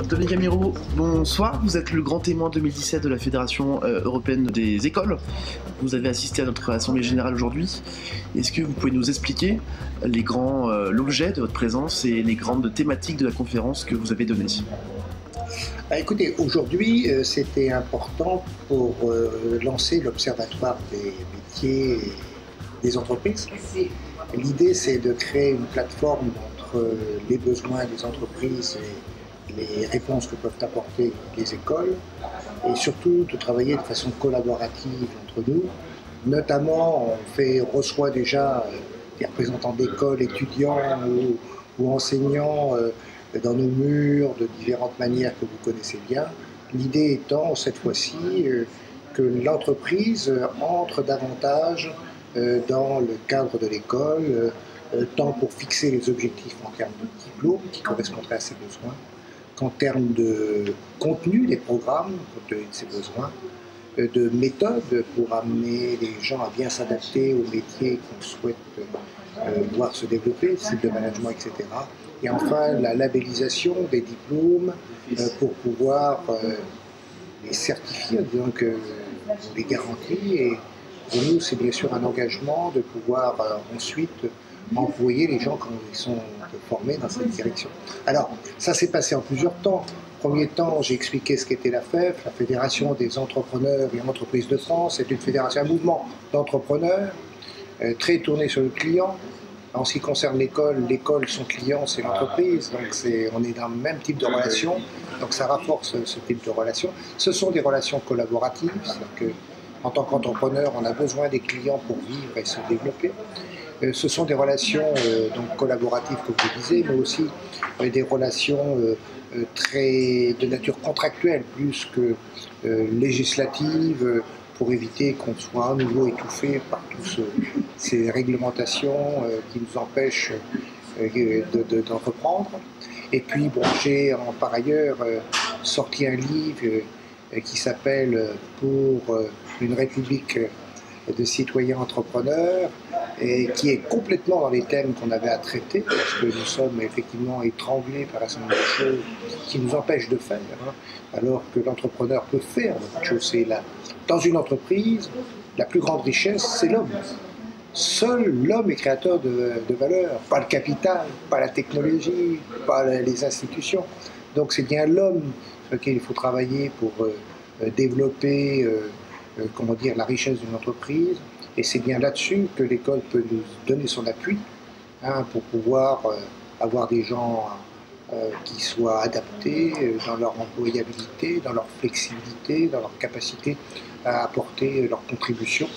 Dominique Amirault, bonsoir. Vous êtes le grand témoin 2017 de la Fédération européenne des écoles. Vous avez assisté à notre assemblée générale aujourd'hui. Est-ce que vous pouvez nous expliquer l'objet de votre présence et les grandes thématiques de la conférence que vous avez donnée? Écoutez, aujourd'hui, c'était important pour lancer l'Observatoire des métiers et des entreprises. L'idée, c'est de créer une plateforme entre les besoins des entreprises et les réponses que peuvent apporter les écoles, et surtout de travailler de façon collaborative entre nous. Notamment, on reçoit déjà des représentants d'écoles, étudiants ou enseignants dans nos murs de différentes manières que vous connaissez bien. L'idée étant, cette fois-ci, que l'entreprise entre davantage dans le cadre de l'école, tant pour fixer les objectifs en termes de diplôme qui correspondraient à ses besoins, qu'en termes de contenu des programmes, compte tenu de ses besoins, de méthodes pour amener les gens à bien s'adapter aux métiers qu'on souhaite voir se développer, type de management, etc. Et enfin, la labellisation des diplômes pour pouvoir les certifier en disant que on les garantit. Et pour nous, c'est bien sûr un engagement de pouvoir ensuite employer les gens quand ils sont formés dans cette direction. Alors, ça s'est passé en plusieurs temps. Premier temps, j'ai expliqué ce qu'était la FEF, la Fédération des entrepreneurs et entreprises de France. C'est une fédération, un mouvement d'entrepreneurs très tourné sur le client. En ce qui concerne l'école, son client, c'est l'entreprise. Donc, on est dans le même type de relation. Donc, ça renforce ce type de relation. Ce sont des relations collaboratives. C'est-à-dire qu'en tant qu'entrepreneur, on a besoin des clients pour vivre et se développer. Ce sont des relations donc collaboratives, comme vous disiez, mais aussi des relations très de nature contractuelle, plus que législative, pour éviter qu'on soit à nouveau étouffé par toutes ces réglementations qui nous empêchent d'entreprendre. Et puis, bon, j'ai par ailleurs sorti un livre qui s'appelle « Pour une République de citoyens entrepreneurs » et qui est complètement dans les thèmes qu'on avait à traiter, parce que nous sommes effectivement étranglés par un certain nombre de choses qui nous empêchent de faire, alors que l'entrepreneur peut faire beaucoup de choses. Dans une entreprise, la plus grande richesse, c'est l'homme. Seul l'homme est créateur de valeur, pas le capital, pas la technologie, pas les institutions. Donc c'est bien l'homme sur lequel il faut travailler pour développer la richesse d'une entreprise. Et c'est bien là-dessus que l'école peut nous donner son appui pour pouvoir avoir des gens qui soient adaptés dans leur employabilité, dans leur flexibilité, dans leur capacité à apporter leur contribution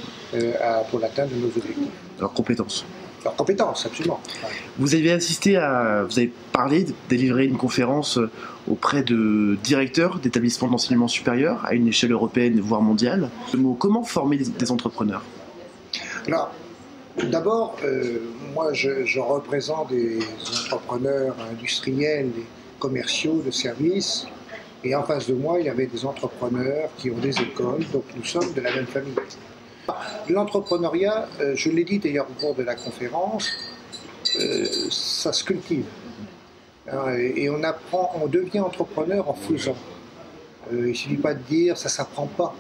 pour l'atteinte de nos objectifs. Leurs compétences. Leurs compétences, absolument. Vous avez parlé de délivrer une conférence auprès de directeurs d'établissements d'enseignement supérieur à une échelle européenne, voire mondiale. Comment former des entrepreneurs? Alors, d'abord, moi je représente des entrepreneurs industriels, et commerciaux, de services, et en face de moi il y avait des entrepreneurs qui ont des écoles, donc nous sommes de la même famille. L'entrepreneuriat, je l'ai dit d'ailleurs au cours de la conférence, ça se cultive. Et on devient entrepreneur en faisant. Il ne suffit pas de dire ça ne s'apprend pas.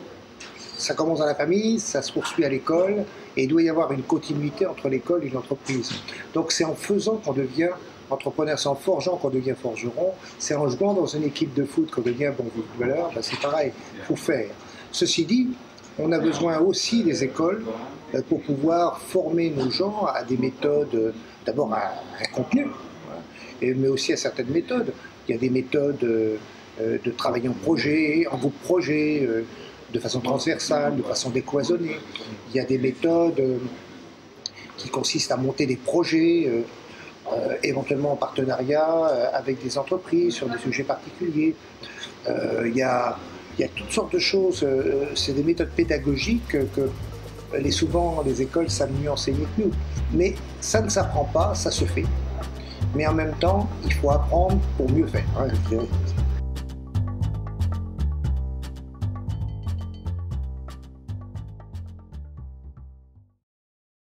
Ça commence dans la famille, ça se poursuit à l'école, et il doit y avoir une continuité entre l'école et l'entreprise. Donc c'est en faisant qu'on devient entrepreneur, c'est en forgeant qu'on devient forgeron, c'est en jouant dans une équipe de foot qu'on devient bon footballeur, c'est pareil, il faut faire. Ceci dit, on a besoin aussi des écoles pour pouvoir former nos gens à des méthodes, d'abord à un contenu, mais aussi à certaines méthodes. Il y a des méthodes de travail en projet, en groupe projet, de façon transversale, de façon décloisonnée. Il y a des méthodes qui consistent à monter des projets, éventuellement en partenariat avec des entreprises sur des sujets particuliers. Il y a toutes sortes de choses. C'est des méthodes pédagogiques que souvent les écoles savent mieux enseigner que nous. Mais ça ne s'apprend pas, ça se fait. Mais en même temps, il faut apprendre pour mieux faire.